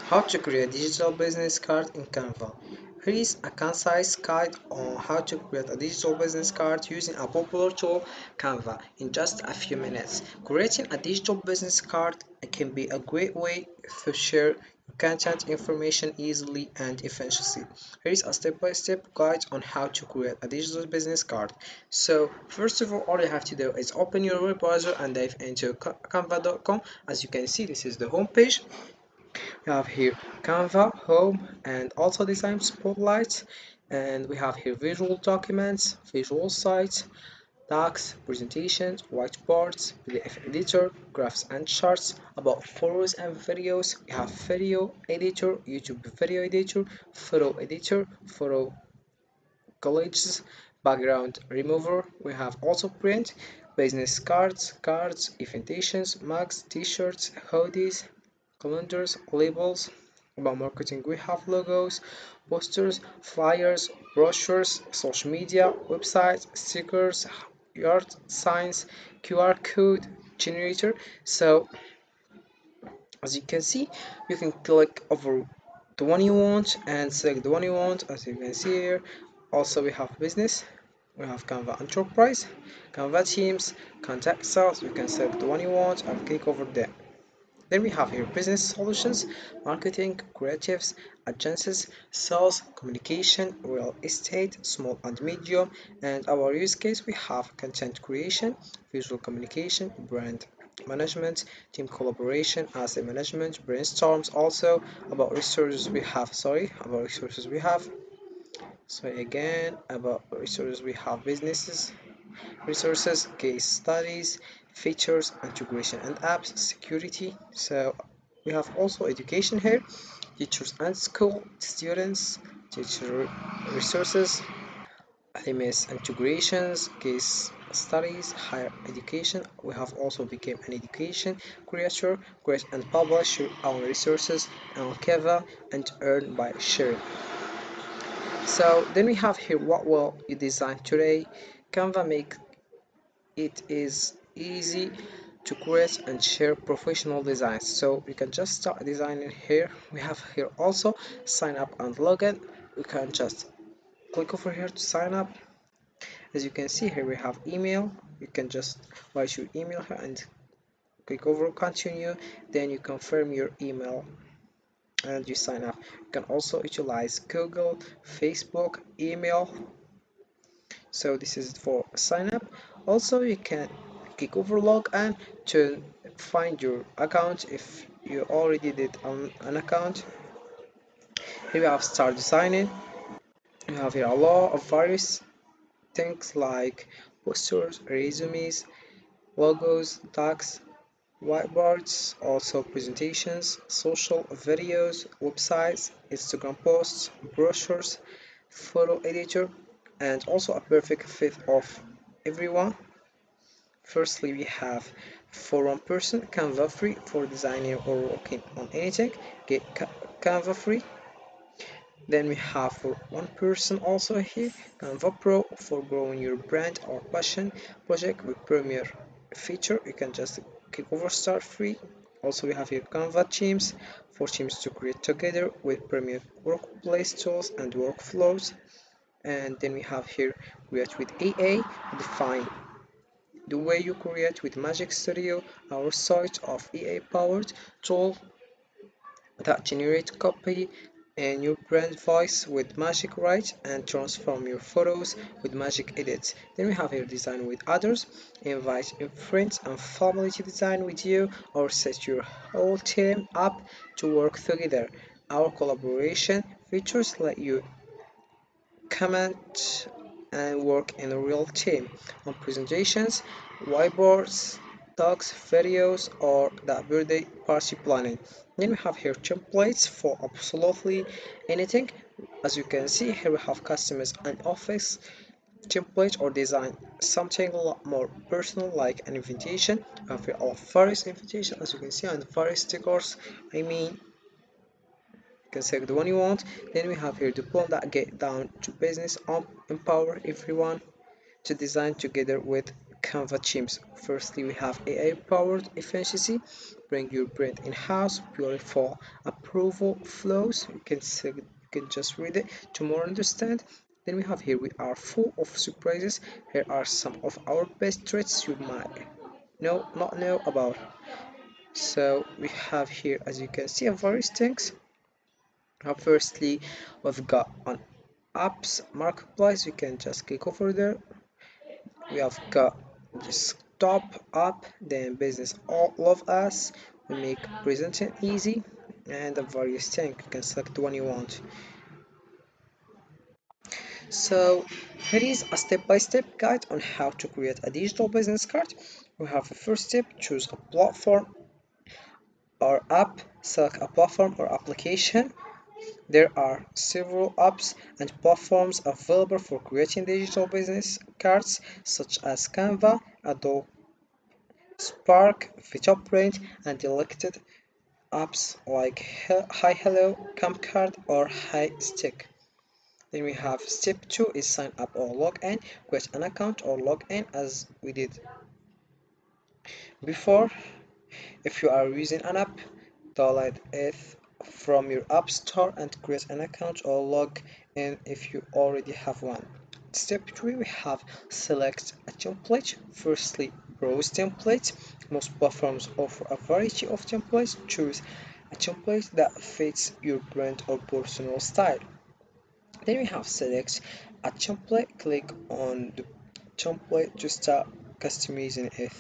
How to create a digital business card in Canva. Here is a concise guide on how to create a digital business card using a popular tool, Canva, in just a few minutes. Creating a digital business card can be a great way to share your content information easily and efficiently. Here is a step-by-step guide on how to create a digital business card. So, first of all you have to do is open your web browser and dive into canva.com. As you can see, this is the home page. We have here Canva, Home, and also Design Spotlight. And we have here visual documents, visual sites, docs, presentations, whiteboards, PDF editor, graphs and charts, about photos and videos. We have video editor, YouTube video editor, photo collages, background remover. We have also print, business cards, invitations, mugs, t-shirts, hoodies, calendars, labels. About marketing, we have logos, posters, flyers, brochures, social media, websites, stickers, yard signs, QR code generator. So as you can see, you can click over the one you want and select the one you want. As you can see here, also we have business, we have Canva Enterprise, Canva Teams, Contact Sales. You can select the one you want and click over there. Then we have here business solutions, marketing, creatives, agencies, sales, communication, real estate, small and medium, and our use case we have content creation, visual communication, brand management, team collaboration, asset management, brainstorms. Also about resources we have. So again, about resources we have businesses, resources, case studies, features, integration and apps, security. So we have also education here, teachers and school, students, teacher resources, LMS integrations, case studies, higher education. We have also become an education creator, create and publish your own resources on Canva and earn by sharing. So then we have here what will you design today. Canva make it is easy to create and share professional designs, so we can just start designing here. We have here also sign up and login. We can just click over here to sign up. As you can see here, we have email. You can just write your email here and click over continue, then you confirm your email and you sign up. You can also utilize Google, Facebook, email. So this is for sign up. Also you can click over login to find your account if you already did an account. Here we have start designing. We have here a lot of various things like posters, resumes, logos, tags, whiteboards, also presentations, social videos, websites, Instagram posts, brochures, photo editor, and also a perfect fit of everyone. Firstly, we have for one person, Canva free for designing or working on anything. Get Canva free. Then we have for one person also here, Canva Pro for growing your brand or passion project with Premier feature. You can just click over start free. Also we have here Canva Teams for teams to create together with Premier workplace tools and workflows. And then we have here create with AI, define the way you create with Magic Studio, our site of AI powered tool that generate copy and your brand voice with Magic Write and transform your photos with Magic Edit. Then we have here design with others, invite your friends and family to design with you or set your whole team up to work together. Our collaboration features let you comment and work in a real team on presentations, whiteboards, talks, videos, or the birthday party planning. Then we have here templates for absolutely anything. As you can see here, we have customers and office template or design something a lot more personal like an invitation. We have here all various invitation as you can see and various stickers. I mean, you can select the one you want. Then we have here the plan that get down to business empower everyone to design together with Canva themes. Firstly, we have AI-powered efficiency. Bring your brand in-house. Beautiful approval flows. You can just read it to more understand. Then we have here we are full of surprises. Here are some of our best traits you might not know about. So we have here, as you can see, various things. Firstly, we've got an apps marketplace. You can just click over there. We have got desktop app, then business all love us. We make presenting easy and the various things. You can select the one you want. So here is a step-by-step guide on how to create a digital business card. We have a first step, choose a platform or app, select a platform or application. There are several apps and platforms available for creating digital business cards such as Canva, Adobe Spark, Photoprint, and elected apps like Hi Hello, Camcard, or Hi Stick. Then we have step 2 is sign up or log in. Create an account or log in as we did before. If you are using an app, download it from your app store and create an account or log in if you already have one. Step 3 we have select a template. Firstly, browse templates. Most platforms offer a variety of templates. Choose a template that fits your brand or personal style. Then we have select a template. Click on the template to start customizing it.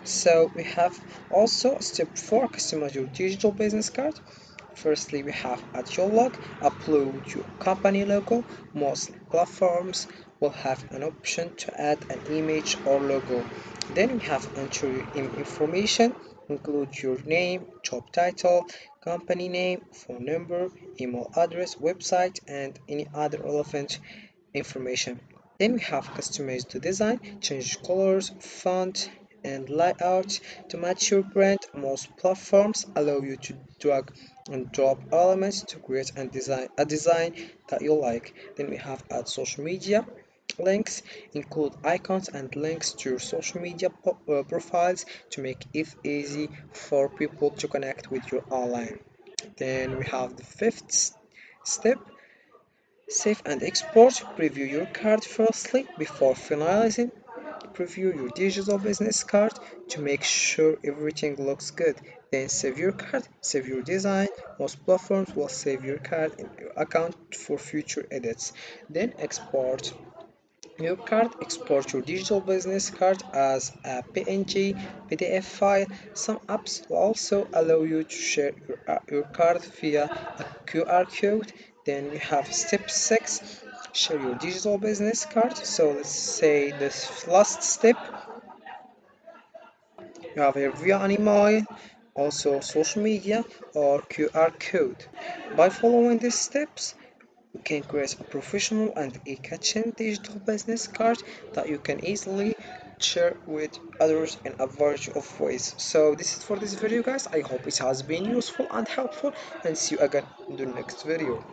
So we have also step 4, customize your digital business card. Firstly, we have add your log, upload your company logo. Most platforms will have an option to add an image or logo. Then we have enter your information, include your name, job title, company name, phone number, email address, website, and any other relevant information. Then we have customize the design, change colors, font, and layout to match your brand. Most platforms allow you to drag and drop elements to create and design a design that you like. Then we have add social media links, include icons and links to your social media profiles to make it easy for people to connect with you online. Then we have the fifth step, save and export. Preview your card firstly before finalizing. Preview your digital business card to make sure everything looks good. Then save your card, save your design. Most platforms will save your card in your account for future edits. Then export your card. Export your digital business card as a PNG, PDF file. Some apps will also allow you to share your card via a QR code. Then we have step 6, share your digital business card. So let's say this last step, you have here via an email, also social media or QR code. By following these steps, you can create a professional and eye-catching digital business card that you can easily share with others in a variety of ways. So this is for this video guys. I hope it has been useful and helpful, and see you again in the next video.